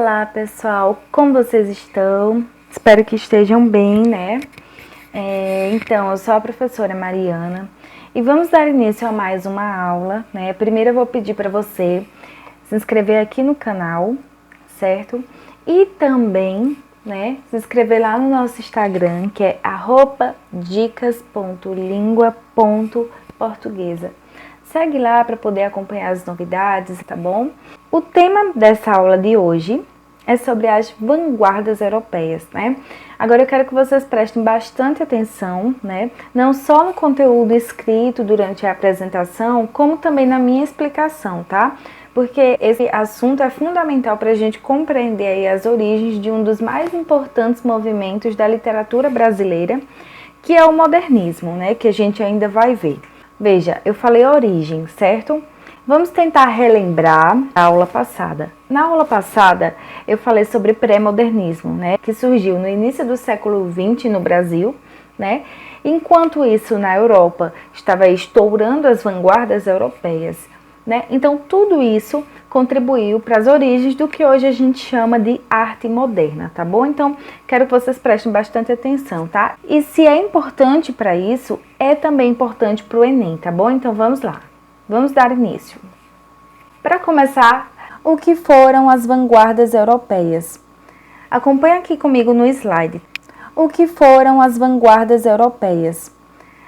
Olá pessoal, como vocês estão? Espero que estejam bem, né? Então, eu sou a professora Mariana e vamos dar início a mais uma aula, né? Primeiro eu vou pedir para você se inscrever aqui no canal, certo? E também, né, se inscrever lá no nosso Instagram, que é @dicas.lingua.portuguesa. Segue lá para poder acompanhar as novidades, tá bom? O tema dessa aula de hoje é sobre as vanguardas europeias, né? Agora eu quero que vocês prestem bastante atenção, né? Não só no conteúdo escrito durante a apresentação, como também na minha explicação, tá? Porque esse assunto é fundamental para a gente compreender aí as origens de um dos mais importantes movimentos da literatura brasileira, que é o modernismo, né? Que a gente ainda vai ver. Veja, eu falei origem, certo? Vamos tentar relembrar a aula passada. Na aula passada, eu falei sobre pré-modernismo, né? Que surgiu no início do século XX no Brasil, né? Enquanto isso, na Europa, estava estourando as vanguardas europeias, né? Então, tudo isso contribuiu para as origens do que hoje a gente chama de arte moderna, tá bom? Então, quero que vocês prestem bastante atenção, tá? E se é importante para isso, é também importante para o Enem, tá bom? Então, vamos lá. Vamos dar início. Para começar, o que foram as vanguardas europeias? Acompanhe aqui comigo no slide. O que foram as vanguardas europeias?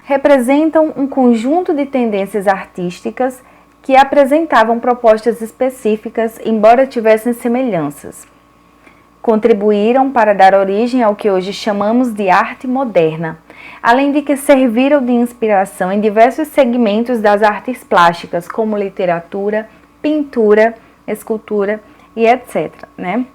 Representam um conjunto de tendências artísticas que apresentavam propostas específicas, embora tivessem semelhanças. Contribuíram para dar origem ao que hoje chamamos de arte moderna, além de que serviram de inspiração em diversos segmentos das artes plásticas, como literatura, pintura, escultura e etc., né?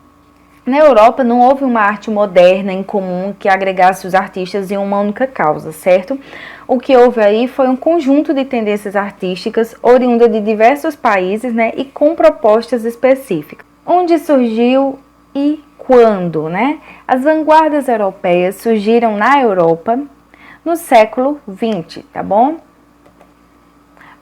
Na Europa não houve uma arte moderna em comum que agregasse os artistas em uma única causa, certo? O que houve aí foi um conjunto de tendências artísticas oriundas de diversos países, né, e com propostas específicas. Onde surgiu e quando, né? As vanguardas europeias surgiram na Europa no século XX, tá bom?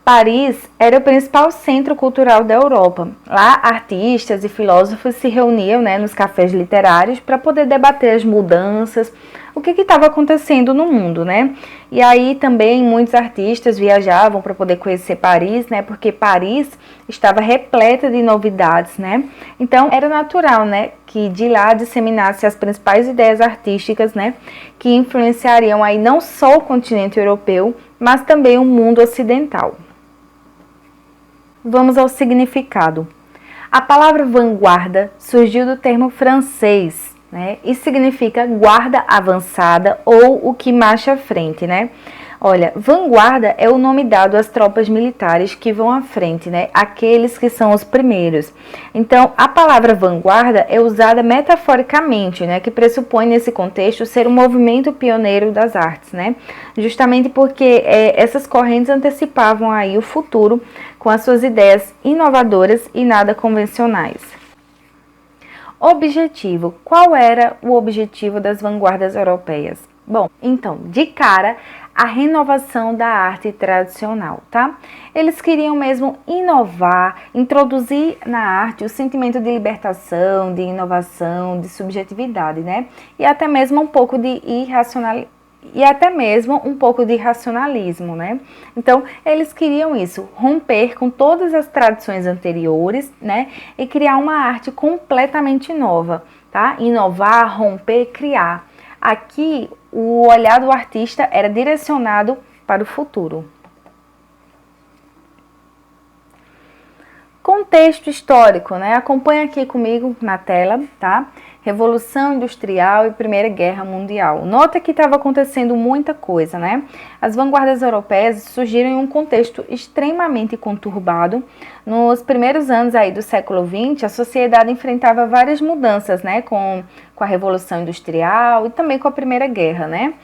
Paris era o principal centro cultural da Europa. Lá, artistas e filósofos se reuniam, né, nos cafés literários para poder debater as mudanças, o que estava acontecendo no mundo, né? E aí também muitos artistas viajavam para poder conhecer Paris, né? Porque Paris estava repleta de novidades, né? Então era natural, né, que de lá disseminasse as principais ideias artísticas, né, que influenciariam aí não só o continente europeu, mas também o mundo ocidental. Vamos ao significado. A palavra vanguarda surgiu do termo francês, né? E significa guarda avançada ou o que marcha à frente, né? Olha, vanguarda é o nome dado às tropas militares que vão à frente, né? Aqueles que são os primeiros. Então, a palavra vanguarda é usada metaforicamente, né? Que pressupõe nesse contexto ser um movimento pioneiro das artes, né? Justamente porque essas correntes antecipavam aí o futuro com as suas ideias inovadoras e nada convencionais. Objetivo. Qual era o objetivo das vanguardas europeias? Bom, então, de cara, a renovação da arte tradicional, tá? Eles queriam mesmo inovar, introduzir na arte o sentimento de libertação, de inovação, de subjetividade, né? E até mesmo um pouco de racionalismo, né? Então, eles queriam isso, romper com todas as tradições anteriores, né? E criar uma arte completamente nova, tá? Inovar, romper, criar. Aqui, o olhar do artista era direcionado para o futuro. Contexto histórico, né? Acompanha aqui comigo na tela, tá? Revolução Industrial e Primeira Guerra Mundial. Nota que estava acontecendo muita coisa, né? As vanguardas europeias surgiram em um contexto extremamente conturbado. Nos primeiros anos aí do século XX, a sociedade enfrentava várias mudanças, né? Com a Revolução Industrial e também com a Primeira Guerra, né?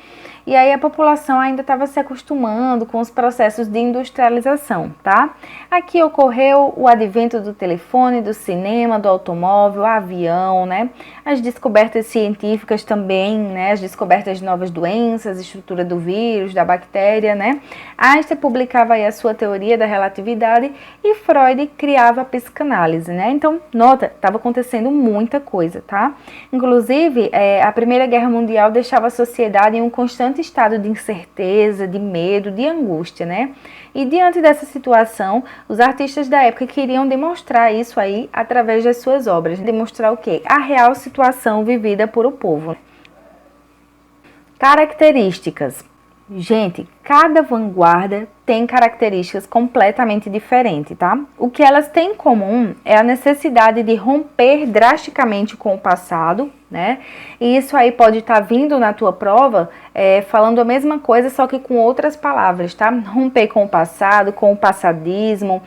e aí a população ainda estava se acostumando com os processos de industrialização, tá? Aqui ocorreu o advento do telefone, do cinema, do automóvel, avião, né? As descobertas científicas também, né? As descobertas de novas doenças, estrutura do vírus, da bactéria, né? Einstein publicava aí a sua teoria da relatividade e Freud criava a psicanálise, né? Então, nota, estava acontecendo muita coisa, tá? Inclusive, a Primeira Guerra Mundial deixava a sociedade em um constante estado de incerteza, de medo, de angústia, né? E diante dessa situação, os artistas da época queriam demonstrar isso aí através das suas obras. Demonstrar o quê? A real situação vivida por o povo. Características. Gente, cada vanguarda tem características completamente diferentes, tá? O que elas têm em comum é a necessidade de romper drasticamente com o passado, né? E isso aí pode estar vindo na tua prova falando a mesma coisa, só que com outras palavras, tá? Romper com o passado, com o passadismo,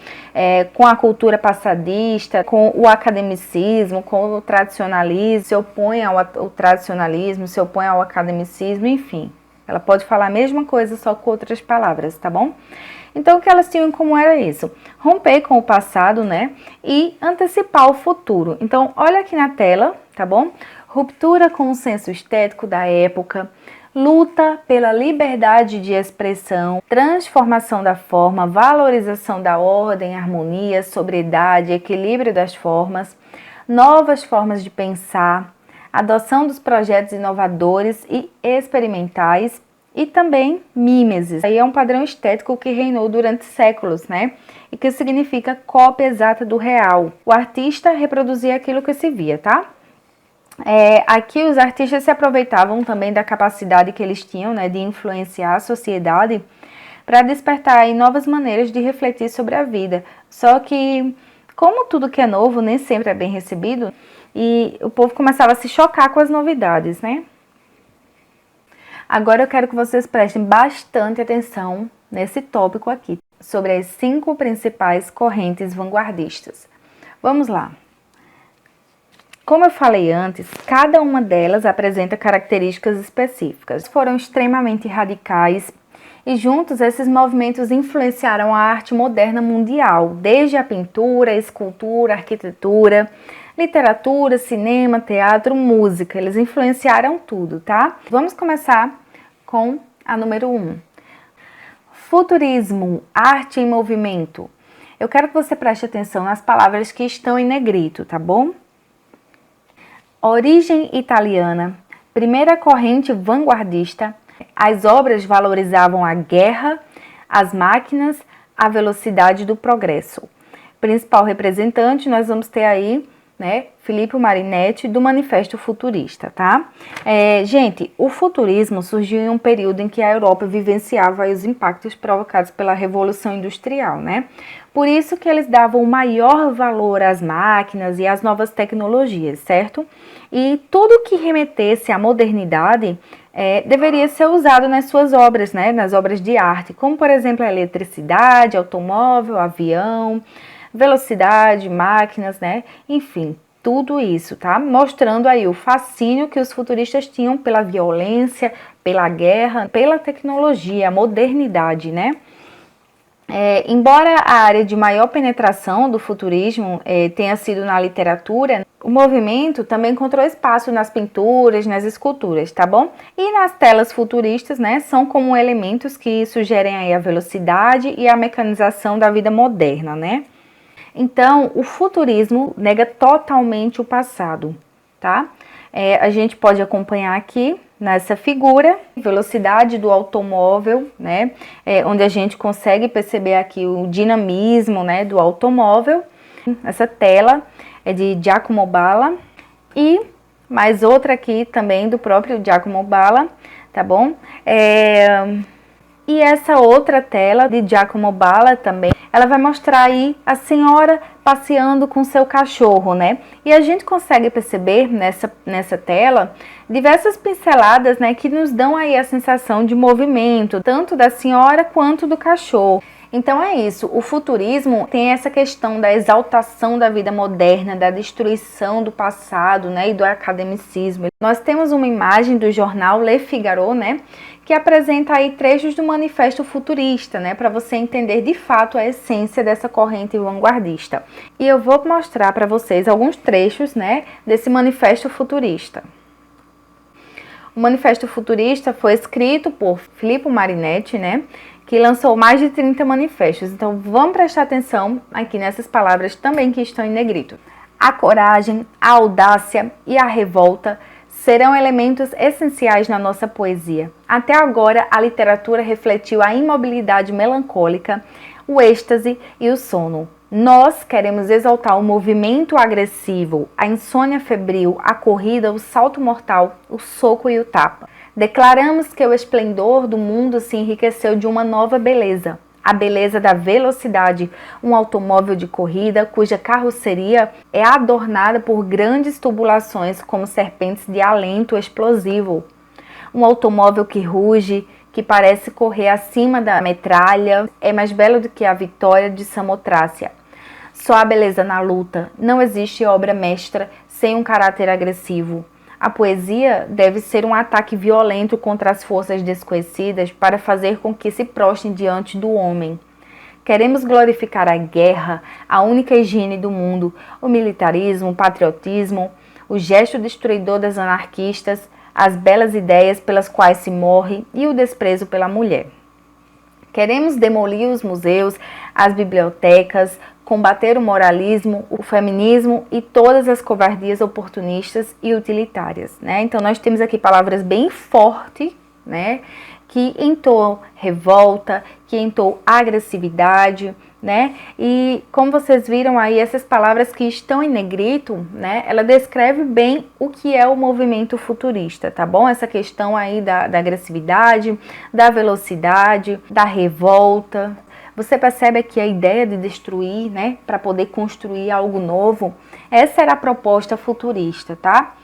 com a cultura passadista, com o academicismo, com o tradicionalismo, se opõe ao tradicionalismo, se opõe ao academicismo, enfim. Ela pode falar a mesma coisa, só com outras palavras, tá bom? Então, o que elas tinham em comum era isso. Romper com o passado, né? E antecipar o futuro. Então, olha aqui na tela, tá bom? Ruptura com o senso estético da época, luta pela liberdade de expressão, transformação da forma, valorização da ordem, harmonia, sobriedade, equilíbrio das formas, novas formas de pensar, adoção dos projetos inovadores e experimentais e também mimesis. Aí é um padrão estético que reinou durante séculos, né? E que significa cópia exata do real. O artista reproduzia aquilo que se via, tá? Aqui os artistas se aproveitavam também da capacidade que eles tinham, né, de influenciar a sociedade para despertar aí novas maneiras de refletir sobre a vida. Só que, como tudo que é novo nem sempre é bem recebido, e o povo começava a se chocar com as novidades, né? Agora eu quero que vocês prestem bastante atenção nesse tópico aqui, sobre as 5 principais correntes vanguardistas. Vamos lá. Como eu falei antes, cada uma delas apresenta características específicas. Foram extremamente radicais e juntos esses movimentos influenciaram a arte moderna mundial, desde a pintura, a escultura, a arquitetura, literatura, cinema, teatro, música. Eles influenciaram tudo, tá? Vamos começar com a número 1. Futurismo, arte em movimento. Eu quero que você preste atenção nas palavras que estão em negrito, tá bom? Origem italiana, primeira corrente vanguardista. As obras valorizavam a guerra, as máquinas, a velocidade do progresso. Principal representante, nós vamos ter aí, né, Filippo Marinetti, do Manifesto Futurista, tá? Gente, o futurismo surgiu em um período em que a Europa vivenciava aí os impactos provocados pela Revolução Industrial, né? Por isso que eles davam o maior valor às máquinas e às novas tecnologias, certo? E tudo que remetesse à modernidade deveria ser usado nas suas obras, né? Nas obras de arte, como por exemplo a eletricidade, automóvel, avião, velocidade, máquinas, né? Enfim, tudo isso, tá? Mostrando aí o fascínio que os futuristas tinham pela violência, pela guerra, pela tecnologia, a modernidade, né? Embora a área de maior penetração do futurismo tenha sido na literatura, o movimento também encontrou espaço nas pinturas, nas esculturas, tá bom? E nas telas futuristas, né, são como elementos que sugerem aí a velocidade e a mecanização da vida moderna, né? Então, o futurismo nega totalmente o passado, tá? A gente pode acompanhar aqui nessa figura, velocidade do automóvel, né? Onde a gente consegue perceber aqui o dinamismo, né, do automóvel. Essa tela é de Giacomo Balla e mais outra aqui também do próprio Giacomo Balla, tá bom? E essa outra tela de Giacomo Balla também, ela vai mostrar aí a senhora passeando com seu cachorro, né? E a gente consegue perceber nessa tela diversas pinceladas, né, que nos dão aí a sensação de movimento, tanto da senhora quanto do cachorro. Então é isso, o futurismo tem essa questão da exaltação da vida moderna, da destruição do passado, né, e do academicismo. Nós temos uma imagem do jornal Le Figaro, né, que apresenta aí trechos do manifesto futurista, né, para você entender de fato a essência dessa corrente vanguardista. E eu vou mostrar para vocês alguns trechos, né, desse manifesto futurista. O manifesto futurista foi escrito por Filippo Marinetti, né, que lançou mais de 30 manifestos. Então vamos prestar atenção aqui nessas palavras também que estão em negrito. A coragem, a audácia e a revolta serão elementos essenciais na nossa poesia. Até agora, a literatura refletiu a imobilidade melancólica, o êxtase e o sono. Nós queremos exaltar o movimento agressivo, a insônia febril, a corrida, o salto mortal, o soco e o tapa. Declaramos que o esplendor do mundo se enriqueceu de uma nova beleza, a beleza da velocidade, um automóvel de corrida cuja carroceria é adornada por grandes tubulações como serpentes de alento explosivo. Um automóvel que ruge, que parece correr acima da metralha, é mais belo do que a vitória de Samotrácia. Só há beleza na luta, não existe obra mestra sem um caráter agressivo. A poesia deve ser um ataque violento contra as forças desconhecidas para fazer com que se prostrem diante do homem. Queremos glorificar a guerra, a única higiene do mundo, o militarismo, o patriotismo, o gesto destruidor das anarquistas, as belas ideias pelas quais se morre e o desprezo pela mulher. Queremos demolir os museus, as bibliotecas, combater o moralismo, o feminismo e todas as covardias oportunistas e utilitárias, né? Então nós temos aqui palavras bem fortes, né? Que entoam revolta, que entoam agressividade, né? E como vocês viram aí, essas palavras que estão em negrito, né? Ela descreve bem o que é o movimento futurista, tá bom? Essa questão aí da agressividade, da velocidade, da revolta. Você percebe aqui a ideia de destruir, né? Para poder construir algo novo. Essa era a proposta futurista, tá?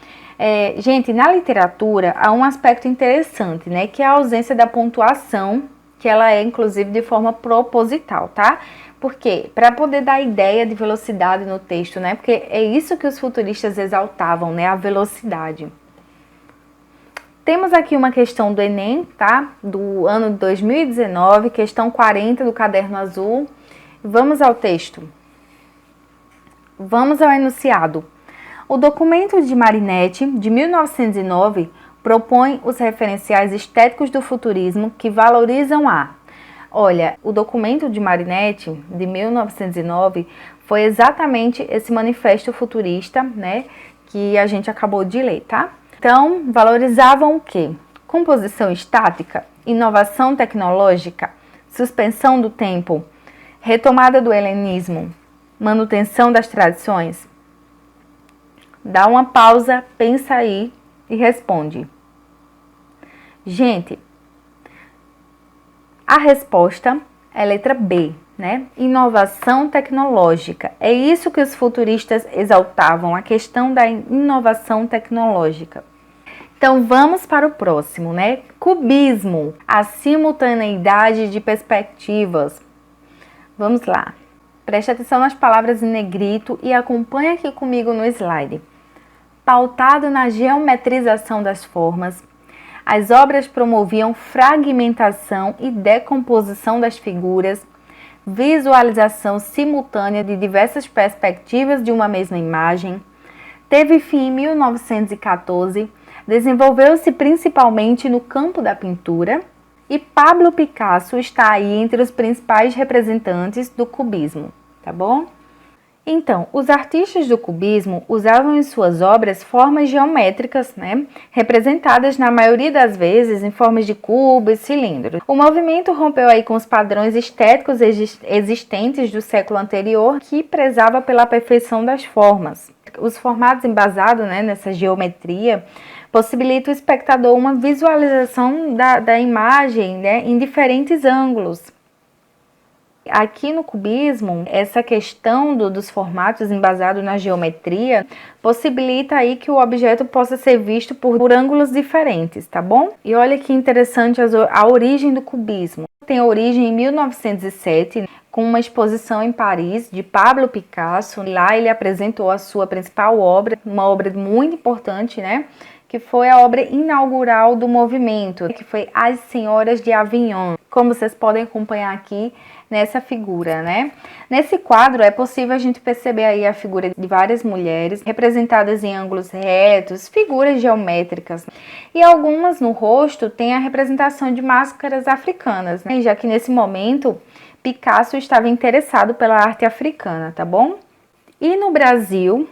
Gente, na literatura há um aspecto interessante, né? Que é a ausência da pontuação, que ela é inclusive de forma proposital, tá? Por quê? Para poder dar ideia de velocidade no texto, né? Porque é isso que os futuristas exaltavam, né? A velocidade. Temos aqui uma questão do Enem, tá? Do ano de 2019, questão 40 do caderno azul. Vamos ao texto. Vamos ao enunciado. O documento de Marinetti, de 1909, propõe os referenciais estéticos do futurismo que valorizam Olha, o documento de Marinetti, de 1909, foi exatamente esse manifesto futurista, né, que a gente acabou de ler, tá? Então, valorizavam o quê? Composição estática, inovação tecnológica, suspensão do tempo, retomada do helenismo, manutenção das tradições. Dá uma pausa, pensa aí e responde. Gente, a resposta é a letra B, né? Inovação tecnológica. É isso que os futuristas exaltavam, a questão da inovação tecnológica. Então vamos para o próximo, né? Cubismo, a simultaneidade de perspectivas. Vamos lá. Preste atenção nas palavras em negrito e acompanhe aqui comigo no slide. Pautado na geometrização das formas, as obras promoviam fragmentação e decomposição das figuras, visualização simultânea de diversas perspectivas de uma mesma imagem. Teve fim em 1914, desenvolveu-se principalmente no campo da pintura e Pablo Picasso está aí entre os principais representantes do cubismo, tá bom? Então, os artistas do cubismo usavam em suas obras formas geométricas, né, representadas na maioria das vezes em formas de cubos e cilindros. O movimento rompeu aí com os padrões estéticos existentes do século anterior, que prezava pela perfeição das formas. Os formatos embasados, né, nessa geometria possibilitam ao espectador uma visualização da imagem, né, em diferentes ângulos. Aqui no cubismo, essa questão dos formatos embasados na geometria possibilita aí que o objeto possa ser visto por ângulos diferentes, tá bom? E olha que interessante a origem do cubismo. Tem origem em 1907, com uma exposição em Paris de Pablo Picasso. Lá ele apresentou a sua principal obra, uma obra muito importante, né? Que foi a obra inaugural do movimento, que foi As Senhoras de Avignon, como vocês podem acompanhar aqui nessa figura, né? Nesse quadro é possível a gente perceber aí a figura de várias mulheres representadas em ângulos retos, figuras geométricas, e algumas no rosto têm a representação de máscaras africanas, né? Já que nesse momento Picasso estava interessado pela arte africana, tá bom? E no Brasil,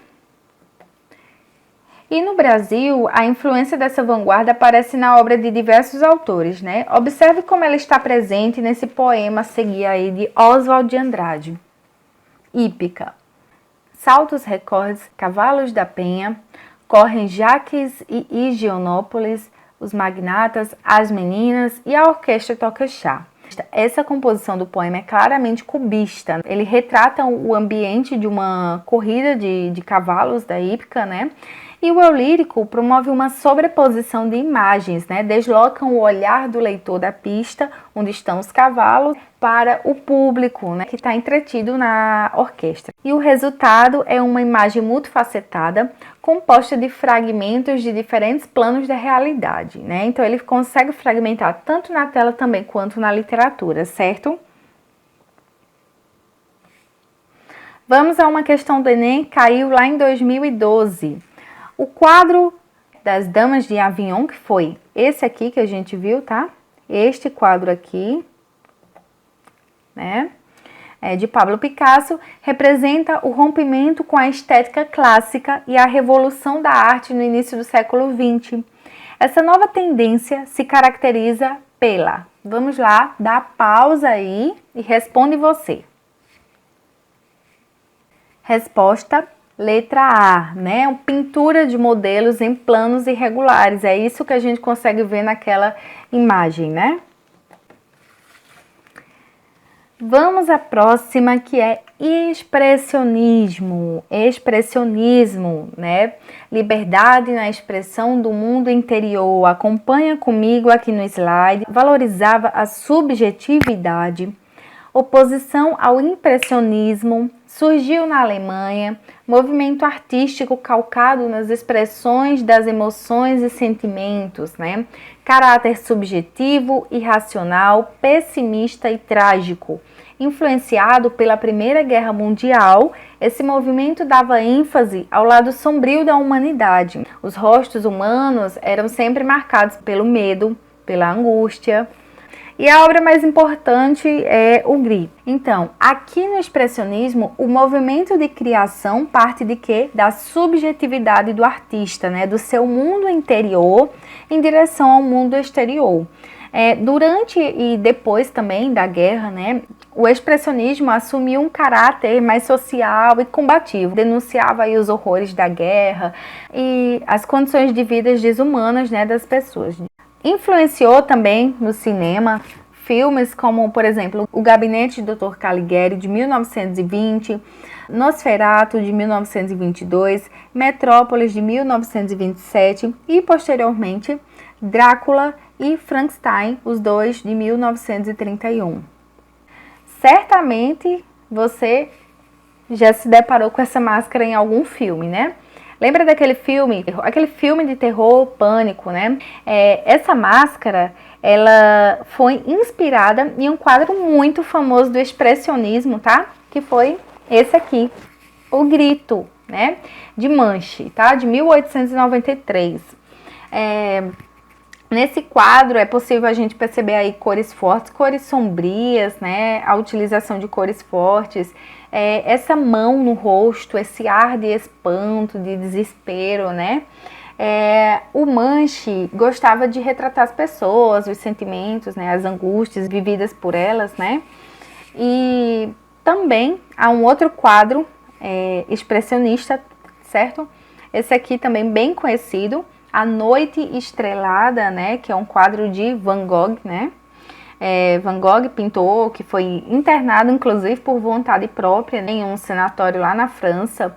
a influência dessa vanguarda aparece na obra de diversos autores, né? Observe como ela está presente nesse poema a seguir aí de Oswald de Andrade. Hípica. Saltos recordes, cavalos da penha, correm Jaques e Higienópolis, os magnatas, as meninas e a orquestra toca chá. Essa composição do poema é claramente cubista. Ele retrata o ambiente de uma corrida de cavalos da hípica, né? E o eu lírico promove uma sobreposição de imagens, né? Deslocam o olhar do leitor da pista, onde estão os cavalos, para o público, né? Que está entretido na orquestra. E o resultado é uma imagem multifacetada, composta de fragmentos de diferentes planos da realidade, né? Então ele consegue fragmentar tanto na tela também quanto na literatura, certo? Vamos a uma questão do Enem, caiu lá em 2012. O quadro das Damas de Avignon, que foi esse aqui que a gente viu, tá? Este quadro aqui, né? De Pablo Picasso, representa o rompimento com a estética clássica e a revolução da arte no início do século XX. Essa nova tendência se caracteriza pela... Vamos lá, dá pausa aí e responde você. Resposta: letra A, né? Pintura de modelos em planos irregulares. É isso que a gente consegue ver naquela imagem, né? Vamos à próxima, que é expressionismo. Expressionismo, né? Liberdade na expressão do mundo interior. Acompanha comigo aqui no slide. Valorizava a subjetividade. Oposição ao impressionismo. Surgiu na Alemanha, movimento artístico calcado nas expressões das emoções e sentimentos, né? Caráter subjetivo, irracional, pessimista e trágico. Influenciado pela Primeira Guerra Mundial, esse movimento dava ênfase ao lado sombrio da humanidade. Os rostos humanos eram sempre marcados pelo medo, pela angústia. E a obra mais importante é o Gris. Então, aqui no expressionismo, o movimento de criação parte de quê? Da subjetividade do artista, né? Do seu mundo interior em direção ao mundo exterior. Durante e depois também da guerra, né? O expressionismo assumiu um caráter mais social e combativo. Denunciava aí os horrores da guerra e as condições de vida desumanas, né, das pessoas. Influenciou também no cinema filmes como, por exemplo, O Gabinete do Dr. Caligari, de 1920, Nosferatu, de 1922, Metrópolis, de 1927 e, posteriormente, Drácula e Frankenstein, os dois de 1931. Certamente você já se deparou com essa máscara em algum filme, né? Lembra daquele filme? Aquele filme de terror, Pânico, né? Essa máscara, ela foi inspirada em um quadro muito famoso do expressionismo, tá? Que foi esse aqui, O Grito, né? De Munch, tá? De 1893. Nesse quadro é possível a gente perceber aí cores fortes, cores sombrias, né? A utilização de cores fortes. Essa mão no rosto, esse ar de espanto, de desespero, né? O Munch gostava de retratar as pessoas, os sentimentos, né? As angústias vividas por elas, né? E também há um outro quadro expressionista, certo? Esse aqui também bem conhecido, A Noite Estrelada, né? Que é um quadro de Van Gogh, né? Van Gogh, pintor, que foi internado inclusive por vontade própria, né, em um sanatório lá na França.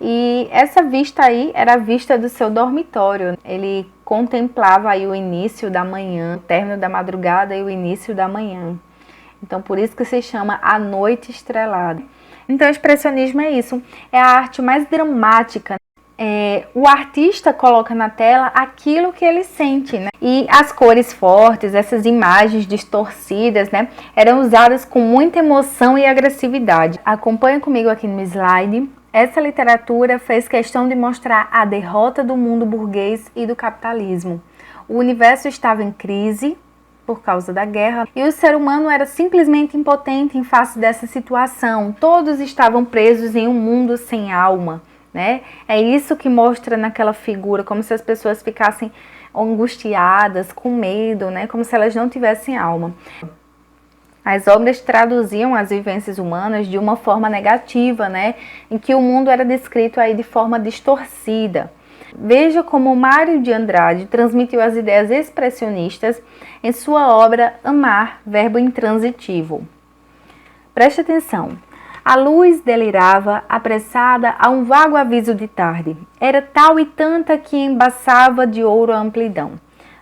E essa vista aí era a vista do seu dormitório. Ele contemplava aí o início da manhã, o término da madrugada e o início da manhã. Então por isso que se chama A Noite Estrelada. Então o expressionismo é isso, é a arte mais dramática. O artista coloca na tela aquilo que ele sente, né? E as cores fortes, essas imagens distorcidas, né, eram usadas com muita emoção e agressividade. Acompanha comigo aqui no slide. Essa literatura fez questão de mostrar a derrota do mundo burguês e do capitalismo. O universo estava em crise por causa da guerra e o ser humano era simplesmente impotente em face dessa situação. Todos estavam presos em um mundo sem alma, né? É isso que mostra naquela figura, como se as pessoas ficassem angustiadas, com medo, né? Como se elas não tivessem alma. As obras traduziam as vivências humanas de uma forma negativa, né? Em que o mundo era descrito aí de forma distorcida. Veja como Mário de Andrade transmitiu as ideias expressionistas em sua obra Amar, verbo intransitivo. Preste atenção. A luz delirava, apressada a um vago aviso de tarde. Era tal e tanta que embaçava de ouro a amplidão.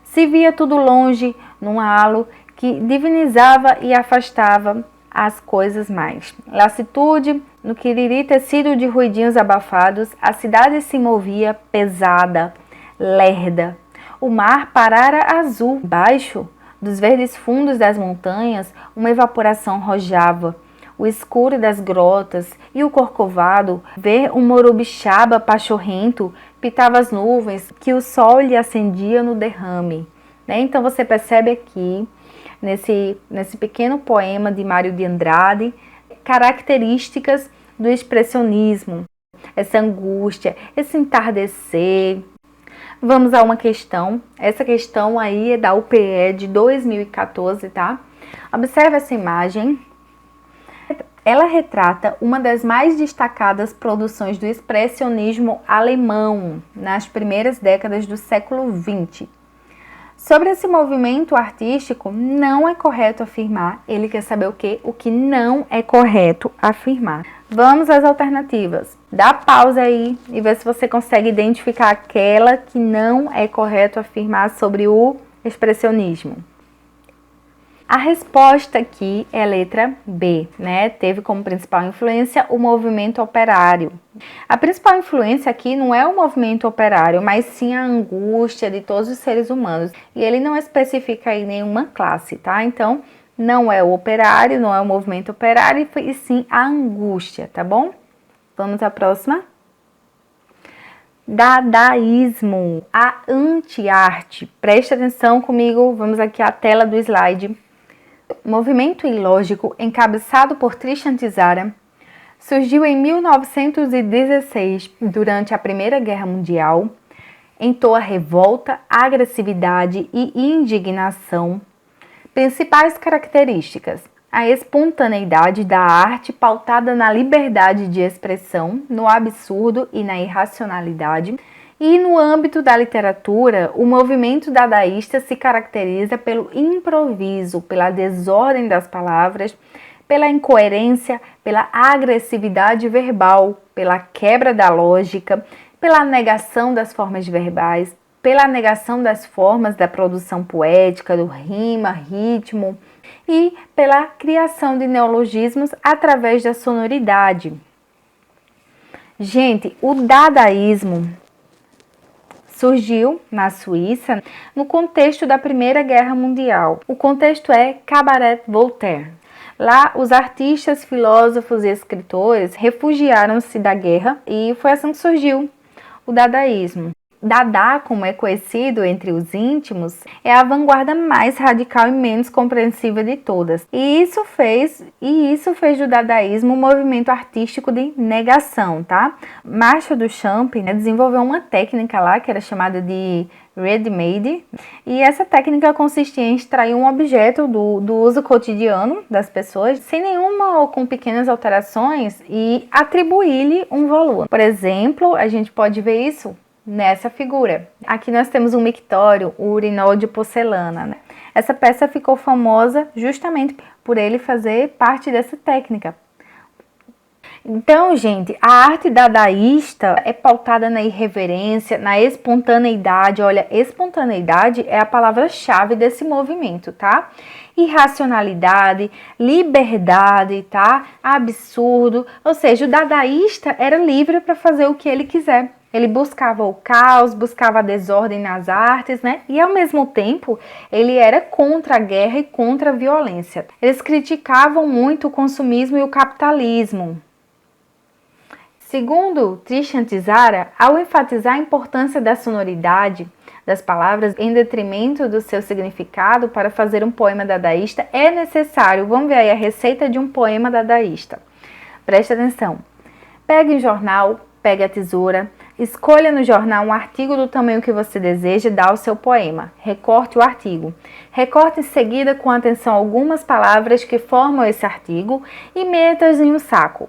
Se via tudo longe, num halo que divinizava e afastava as coisas mais. Lassitude, no quiriri tecido de ruidinhos abafados, a cidade se movia pesada, lerda. O mar parara azul. Baixo dos verdes fundos das montanhas, uma evaporação rojava. O escuro das grotas e o corcovado, ver um morubixaba pachorrento, pitava as nuvens que o sol lhe acendia no derrame. Então você percebe aqui, nesse pequeno poema de Mário de Andrade, características do expressionismo, essa angústia, esse entardecer. Vamos a uma questão, essa questão aí é da UPE de 2014, tá? Observe essa imagem. Ela retrata uma das mais destacadas produções do expressionismo alemão nas primeiras décadas do século XX. Sobre esse movimento artístico, não é correto afirmar. Ele quer saber o quê? O que não é correto afirmar. Vamos às alternativas. Dá pausa aí e vê se você consegue identificar aquela que não é correto afirmar sobre o expressionismo. A resposta aqui é a letra B, né? Teve como principal influência o movimento operário. A principal influência aqui não é o movimento operário, mas sim a angústia de todos os seres humanos. E ele não especifica aí nenhuma classe, tá? Então, não é o operário, não é o movimento operário, e sim a angústia, tá bom? Vamos à próxima. Dadaísmo, a anti-arte. Preste atenção comigo, vamos aqui à tela do slide. Movimento ilógico, encabeçado por Tristan Tzara, surgiu em 1916, durante a Primeira Guerra Mundial. Entoa revolta, agressividade e indignação. Principais características: a espontaneidade da arte pautada na liberdade de expressão, no absurdo e na irracionalidade. E no âmbito da literatura, o movimento dadaísta se caracteriza pelo improviso, pela desordem das palavras, pela incoerência, pela agressividade verbal, pela quebra da lógica, pela negação das formas verbais, pela negação das formas da produção poética, do rima, ritmo, e pela criação de neologismos através da sonoridade. Gente, o dadaísmo surgiu na Suíça no contexto da Primeira Guerra Mundial. O contexto é Cabaret Voltaire. Lá, os artistas, filósofos e escritores refugiaram-se da guerra e foi assim que surgiu o dadaísmo. Dada, como é conhecido entre os íntimos, é a vanguarda mais radical e menos compreensiva de todas. E isso fez do dadaísmo um movimento artístico de negação, tá? Marshall Duchamp, né, desenvolveu uma técnica lá que era chamada de ready-made, e essa técnica consistia em extrair um objeto do uso cotidiano das pessoas, sem nenhuma ou com pequenas alterações, e atribuir-lhe um valor. Por exemplo, a gente pode ver isso nessa figura. Aqui nós temos um mictório, o urinol de porcelana, né? Essa peça ficou famosa justamente por ele fazer parte dessa técnica. Então, gente, a arte dadaísta é pautada na irreverência, na espontaneidade. Olha, espontaneidade é a palavra-chave desse movimento, tá? Irracionalidade, liberdade, tá? Absurdo. Ou seja, o dadaísta era livre para fazer o que ele quiser. Ele buscava o caos, buscava a desordem nas artes, né? E ao mesmo tempo, ele era contra a guerra e contra a violência. Eles criticavam muito o consumismo e o capitalismo. Segundo Tristan Tzara, ao enfatizar a importância da sonoridade das palavras em detrimento do seu significado para fazer um poema dadaísta, é necessário, vamos ver aí a receita de um poema dadaísta. Preste atenção. Pegue um jornal, pegue a tesoura, escolha no jornal um artigo do tamanho que você deseja e dá ao seu poema. Recorte o artigo. Recorte em seguida com atenção algumas palavras que formam esse artigo e meta-as em um saco.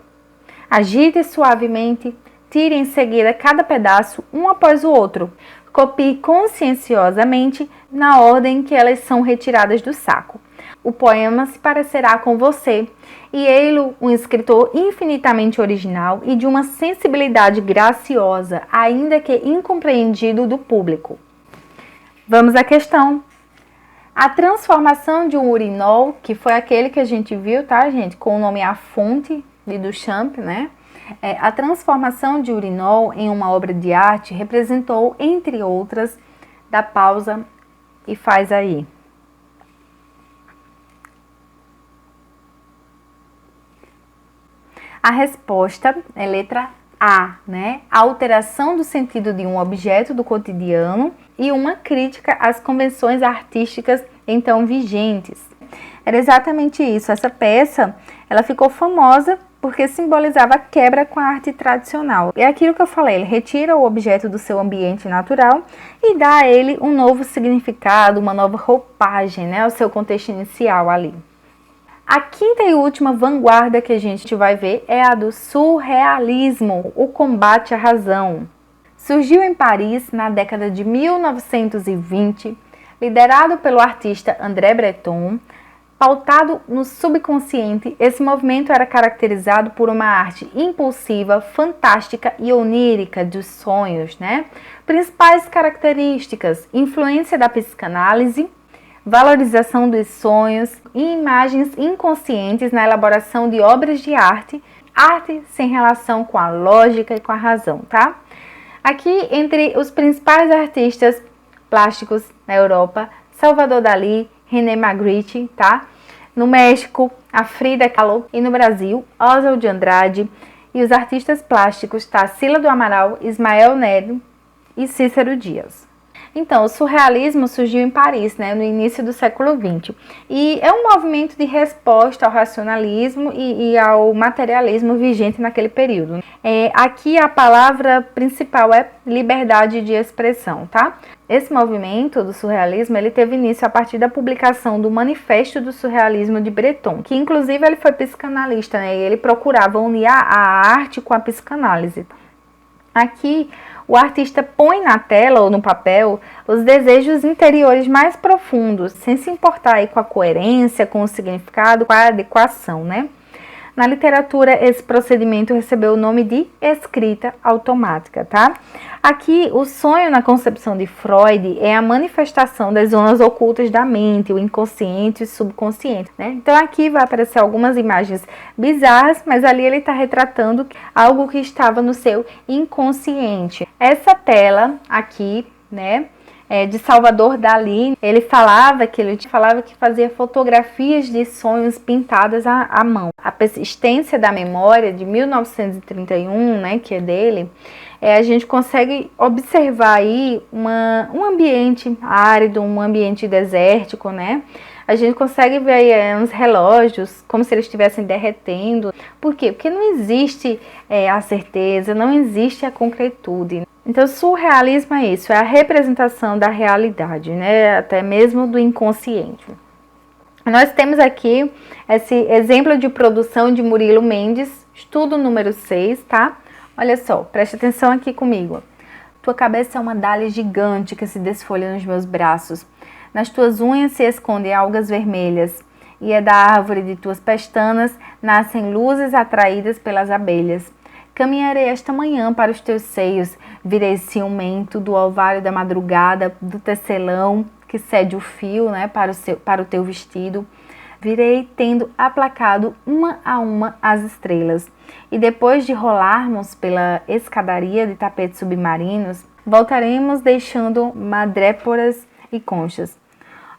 Agite suavemente, tire em seguida cada pedaço um após o outro. Copie conscienciosamente na ordem que elas são retiradas do saco. O poema se parecerá com você e ele, um escritor infinitamente original e de uma sensibilidade graciosa, ainda que incompreendido do público. Vamos à questão. A transformação de um urinol, que foi aquele que a gente viu, tá, gente, com o nome A Fonte, de Duchamp, né? A transformação de urinol em uma obra de arte representou, entre outras, dá pausa e faz aí. A resposta é letra A, né? A alteração do sentido de um objeto do cotidiano e uma crítica às convenções artísticas então vigentes. Era exatamente isso. Essa peça, ela ficou famosa porque simbolizava a quebra com a arte tradicional. É aquilo que eu falei, ele retira o objeto do seu ambiente natural e dá a ele um novo significado, uma nova roupagem, né, ao seu contexto inicial ali. A quinta e última vanguarda que a gente vai ver é a do surrealismo, o combate à razão. Surgiu em Paris na década de 1920, liderado pelo artista André Breton. Pautado no subconsciente, esse movimento era caracterizado por uma arte impulsiva, fantástica e onírica dos sonhos, né? Principais características: influência da psicanálise, valorização dos sonhos e imagens inconscientes na elaboração de obras de arte, arte sem relação com a lógica e com a razão, tá? Aqui, entre os principais artistas plásticos na Europa, Salvador Dalí, René Magritte, tá? No México, a Frida Kahlo e no Brasil, Oswald de Andrade e os artistas plásticos Tarsila do Amaral, Ismael Nery e Cícero Dias. Então, o surrealismo surgiu em Paris, né, no início do século XX. E é um movimento de resposta ao racionalismo e ao materialismo vigente naquele período. Aqui a palavra principal é liberdade de expressão, tá? Esse movimento do surrealismo, ele teve início a partir da publicação do Manifesto do Surrealismo de Breton, que inclusive ele foi psicanalista, né, e ele procurava unir a arte com a psicanálise. Aqui, o artista põe na tela ou no papel os desejos interiores mais profundos, sem se importar aí com a coerência, com o significado, com a adequação, né? Na literatura, esse procedimento recebeu o nome de escrita automática, tá? Aqui, o sonho na concepção de Freud é a manifestação das zonas ocultas da mente, o inconsciente e o subconsciente, né? Então, aqui vai aparecer algumas imagens bizarras, mas ali ele está retratando algo que estava no seu inconsciente. Essa tela aqui, né, de Salvador Dalí, ele falava que fazia fotografias de sonhos pintadas à mão. A persistência da memória de 1931, né, que é dele, a gente consegue observar aí um ambiente árido, um ambiente desértico, né? A gente consegue ver aí uns relógios como se eles estivessem derretendo. Por quê? Porque não existe a certeza, não existe a concretude. Então, surrealismo é isso, é a representação da realidade, né? Até mesmo do inconsciente. Nós temos aqui esse exemplo de produção de Murilo Mendes, estudo número 6, tá? Olha só, preste atenção aqui comigo. Tua cabeça é uma dália gigante que se desfolha nos meus braços. Nas tuas unhas se escondem algas vermelhas, e é da árvore de tuas pestanas nascem luzes atraídas pelas abelhas. Caminharei esta manhã para os teus seios, virei ciumento do orvalho da madrugada, do tecelão que cede o fio, né, para o teu vestido. Virei tendo aplacado uma a uma as estrelas. E depois de rolarmos pela escadaria de tapetes submarinos, voltaremos deixando madréporas e conchas,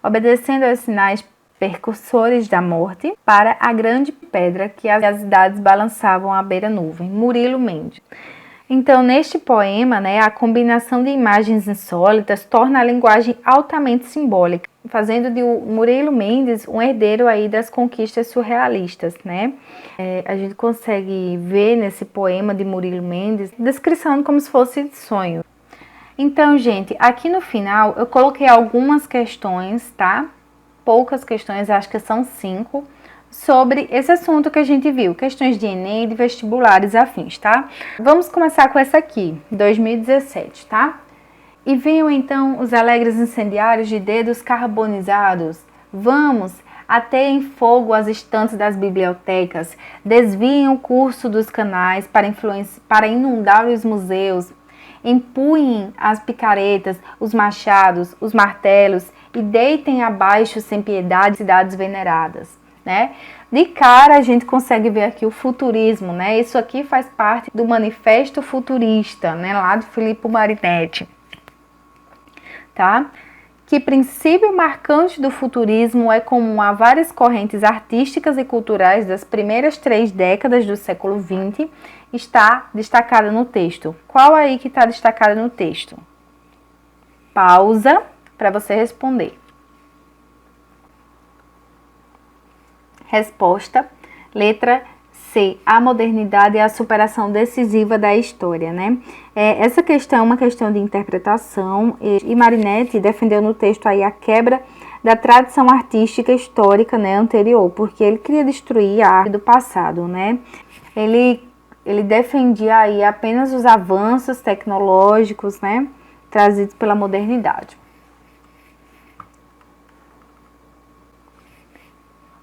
obedecendo aos sinais percursores da morte, para a grande pedra que as idades balançavam à beira-nuvem. Murilo Mendes. Então, neste poema, né, a combinação de imagens insólitas torna a linguagem altamente simbólica, fazendo de Murilo Mendes um herdeiro aí das conquistas surrealistas, né? A gente consegue ver nesse poema de Murilo Mendes descrição como se fosse sonho. Então, gente, aqui no final eu coloquei algumas questões, tá? Poucas questões, acho que são 5, sobre esse assunto que a gente viu, questões de Enem e de vestibulares afins, tá? Vamos começar com essa aqui, 2017, tá? E venham então os alegres incendiários de dedos carbonizados. Vamos, até em fogo as estantes das bibliotecas, desviem o curso dos canais para inundar os museus, empunhem as picaretas, os machados, os martelos e deitem abaixo sem piedade cidades veneradas, né? De cara a gente consegue ver aqui o futurismo, né? Isso aqui faz parte do Manifesto Futurista, né? Lá do Filippo Marinetti, tá? Que princípio marcante do futurismo é comum a várias correntes artísticas e culturais das primeiras 3 décadas do século XX, está destacada no texto. Qual aí que está destacada no texto? Pausa para você responder. Resposta, letra C. A modernidade é a superação decisiva da história, né? Essa questão é uma questão de interpretação e Marinetti defendeu no texto aí a quebra da tradição artística histórica, né, anterior, porque ele queria destruir a arte do passado, né? Ele defendia aí apenas os avanços tecnológicos, né, trazidos pela modernidade.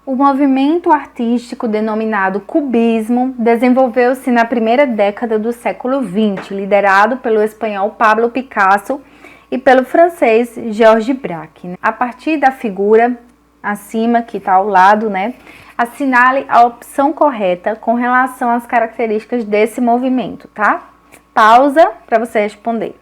O movimento artístico denominado cubismo desenvolveu-se na primeira década do século XX, liderado pelo espanhol Pablo Picasso e pelo francês Georges Braque. A partir da figura acima, que está ao lado, né, assinale a opção correta com relação às características desse movimento, tá? Pausa para você responder.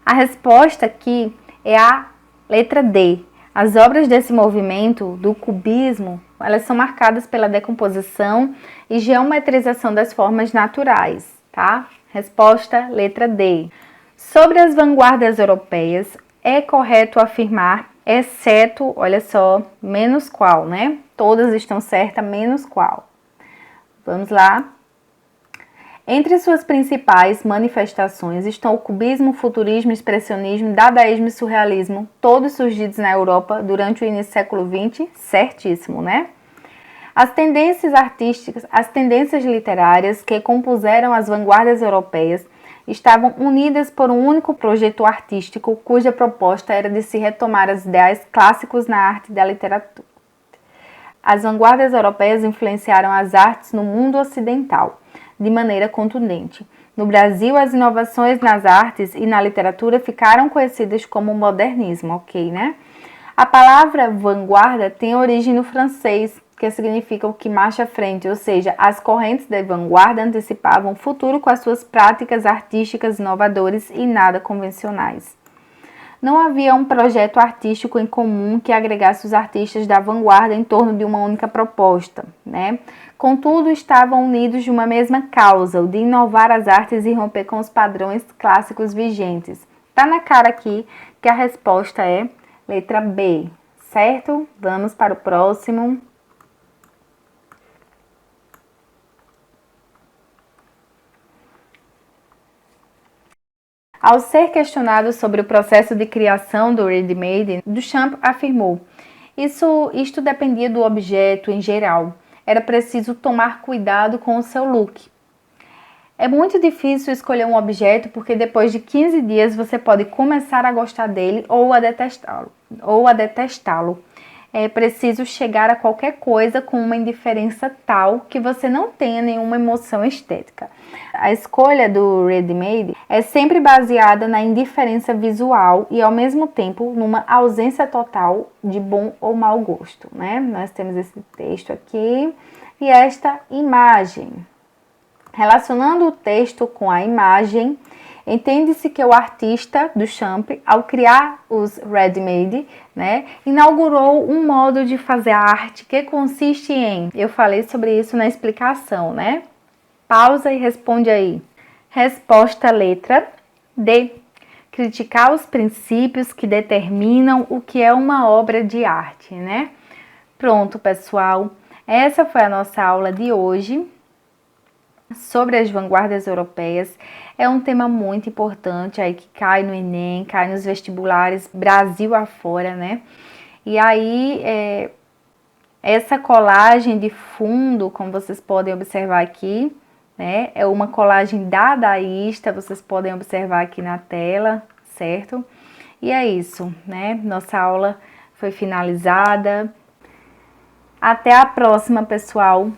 A resposta aqui é a letra D. As obras desse movimento, do cubismo, elas são marcadas pela decomposição e geometrização das formas naturais, tá? Resposta, letra D. Sobre as vanguardas europeias, é correto afirmar, exceto, olha só, menos qual, né? Todas estão certas, menos qual. Vamos lá. Entre suas principais manifestações estão o cubismo, futurismo, expressionismo, dadaísmo e surrealismo, todos surgidos na Europa durante o início do século XX, certíssimo, né? As tendências artísticas, as tendências literárias que compuseram as vanguardas europeias estavam unidas por um único projeto artístico, cuja proposta era de se retomar os ideais clássicos na arte e da literatura. As vanguardas europeias influenciaram as artes no mundo ocidental de maneira contundente. No Brasil, as inovações nas artes e na literatura ficaram conhecidas como modernismo, ok, né? A palavra vanguarda tem origem no francês, que significa o que marcha à frente, ou seja, as correntes da vanguarda antecipavam o futuro com as suas práticas artísticas inovadoras e nada convencionais. Não havia um projeto artístico em comum que agregasse os artistas da vanguarda em torno de uma única proposta, né? Contudo, estavam unidos de uma mesma causa, o de inovar as artes e romper com os padrões clássicos vigentes. Tá na cara aqui que a resposta é letra B, certo? Vamos para o próximo. Ao ser questionado sobre o processo de criação do ready-made, Duchamp afirmou: isto dependia do objeto em geral. Era preciso tomar cuidado com o seu look. É muito difícil escolher um objeto porque depois de 15 dias você pode começar a gostar dele ou a detestá-lo. É preciso chegar a qualquer coisa com uma indiferença tal que você não tenha nenhuma emoção estética. A escolha do ready-made é sempre baseada na indiferença visual e ao mesmo tempo numa ausência total de bom ou mau gosto, né? Nós temos esse texto aqui e esta imagem. Relacionando o texto com a imagem, entende-se que o artista Duchamp, ao criar os ready-made, né, inaugurou um modo de fazer arte que consiste em, eu falei sobre isso na explicação, né? Pausa e responde aí. Resposta letra D. Criticar os princípios que determinam o que é uma obra de arte, né? Pronto, pessoal. Essa foi a nossa aula de hoje sobre as vanguardas europeias. É um tema muito importante aí que cai no Enem, cai nos vestibulares Brasil afora, né? E aí, essa colagem de fundo, como vocês podem observar aqui, né? É uma colagem dadaísta, vocês podem observar aqui na tela, certo? E é isso, né? Nossa aula foi finalizada. Até a próxima, pessoal!